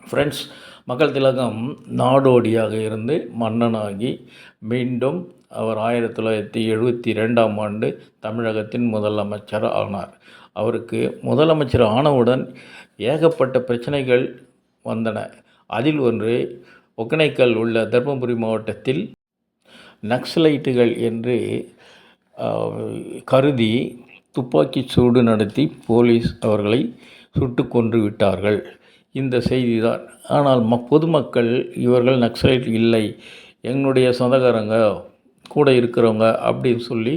Friends, மக்கள் திலகம் நாடோடியாக இருந்து மன்னனாகி மீண்டும் அவர் 1972ஆம் ஆண்டு தமிழகத்தின் முதலமைச்சர் ஆனார். அவருக்கு முதலமைச்சர் ஆனவுடன் ஏகப்பட்ட பிரச்சனைகள் வந்தன. அதில் ஒன்று, ஒகேனக்கல் உள்ள தர்மபுரி மாவட்டத்தில் நக்சலைட்டுகள் என்று கருதி துப்பாக்கி சூடு நடத்தி போலீஸ் அவர்களை சுட்டு கொன்று விட்டார்கள். இந்த செய்தி தான். ஆனால் பொதுமக்கள் இவர்கள் நக்சலைட் இல்லை, எங்களுடைய சொந்தக்காரங்க கூட இருக்கிறவங்க அப்படின்னு சொல்லி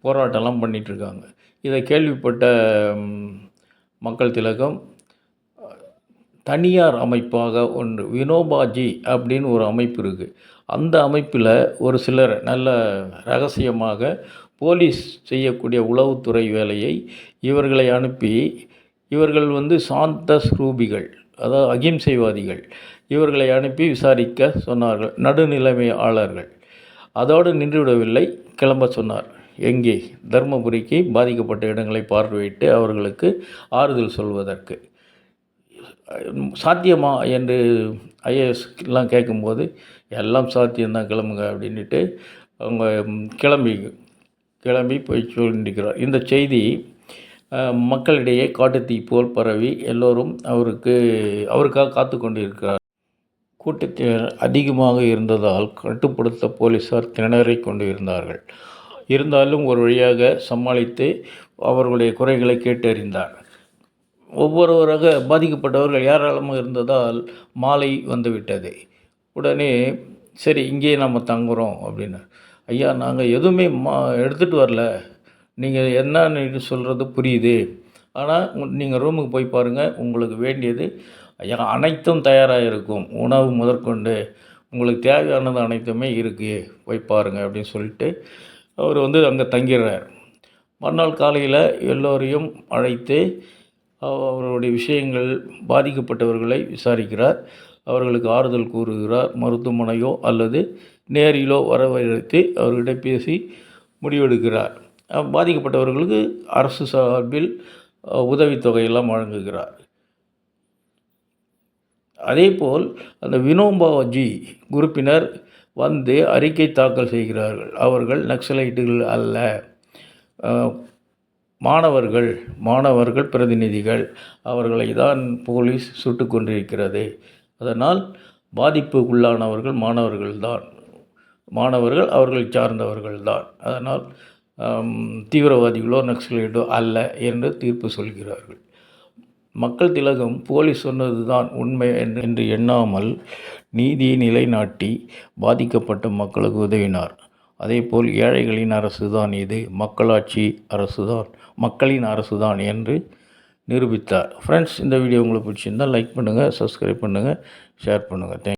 போராட்டம்லாம் பண்ணிகிட்ருக்காங்க. இதை கேள்விப்பட்ட மக்கள் திலகம் தனியார் அமைப்பாக ஒன்று, வினோபாஜி அப்படின்னு ஒரு அமைப்பு இருக்குது. அந்த அமைப்பில் ஒரு சிலர் நல்ல ரகசியமாக போலீஸ் செய்யக்கூடிய உளவுத்துறை வேலையை இவர்களை அனுப்பி, இவர்கள் சாந்த ஸ்ரூபிகள், அதாவது அகிம்சைவாதிகள், இவர்களை அனுப்பி விசாரிக்க சொன்னார்கள். நடுநிலைமையாளர்கள் அதோடு நின்றுவிடவில்லை, கிளம்ப சொன்னார். எங்கே? தர்மபுரிக்கு பாதிக்கப்பட்ட இடங்களை பார்வையிட்டு அவர்களுக்கு ஆறுதல் சொல்வதற்கு. சாத்தியமா என்று ஐஏஎஸ்லாம் கேட்கும்போது, எல்லாம் சாத்தியம்தான், கிளம்புங்க அப்படின்ட்டு அவங்க கிளம்பி போய் சொல்லியிருக்கிறார். இந்த செய்தி மக்களிடையே காட்டுத்தீ போல் பரவி எல்லோரும் அவருக்காக காத்து கொண்டு இருக்கிறார். கூட்டத்தினர் அதிகமாக இருந்ததால் கட்டுப்படுத்த போலீஸார் திணறிக் கொண்டு இருந்தார்கள். இருந்தாலும் ஒரு வழியாக சமாளித்து அவர்களுடைய குறைகளை கேட்டறிந்தார். ஒவ்வொருவராக பாதிக்கப்பட்டவர்கள் ஏராளமாக இருந்ததால் மாலை வந்துவிட்டது. உடனே சரி, இங்கேயே நம்ம தங்குறோம் அப்படின்னு. ஐயா, நாங்கள் எதுவுமே எடுத்துகிட்டு வரல, நீங்கள் என்னன்னு சொல்கிறது புரியுது, ஆனால் நீங்கள் ரூமுக்கு போய் பாருங்கள், உங்களுக்கு வேண்டியது அனைத்தும் தயாராக இருக்கும், உணவு முதற்கொண்டு உங்களுக்கு தேவையானது அனைத்துமே இருக்குது, போய் பாருங்கள் அப்படின்னு சொல்லிட்டு அவர் அங்கே தங்கிடுறார். மறுநாள் காலையில் எல்லோரையும் அழைத்து அவருடைய விஷயங்கள், பாதிக்கப்பட்டவர்களை விசாரிக்கிறார், அவர்களுக்கு ஆறுதல் கூறுகிறார். மருத்துவமனையோ அல்லது நேரிலோ வரவழைத்து அவர்கிட்ட பேசி முடிவெடுக்கிறார். பாதிக்கப்பட்டவர்களுக்கு அரசு சார்பில் உதவித்தொகையெல்லாம் வழங்குகிறார். அதேபோல் அந்த வினோபாஜி குரூப்பினர் அறிக்கை தாக்கல் செய்கிறார்கள். அவர்கள் நக்சலைட்டுகள் அல்ல, மாணவர்கள் பிரதிநிதிகள், அவர்களை தான் போலீஸ் சுட்டு கொண்டிருக்கிறது. அதனால் பாதிப்புக்குள்ளானவர்கள் மாணவர்கள் அவர்களை சார்ந்தவர்கள் தான். அதனால் தீவிரவாதிகளோ நக்சலைட்டோ அல்ல என்று தீர்ப்பு சொல்கிறார்கள். மக்கள் திலகம் போலீஸ் சொன்னது தான் உண்மை என்று எண்ணாமல் நீதியை நிலைநாட்டி பாதிக்கப்பட்ட மக்களுக்கு உதவினார். அதேபோல் ஏழைகளின் அரசு தான் இது, மக்களாட்சி அரசு தான், மக்களின் அரசு தான் என்று நிரூபித்தார். ஃப்ரெண்ட்ஸ், இந்த வீடியோ உங்களுக்கு பிடிச்சிருந்தால் லைக் பண்ணுங்கள், சப்ஸ்கிரைப் பண்ணுங்கள், ஷேர் பண்ணுங்கள்.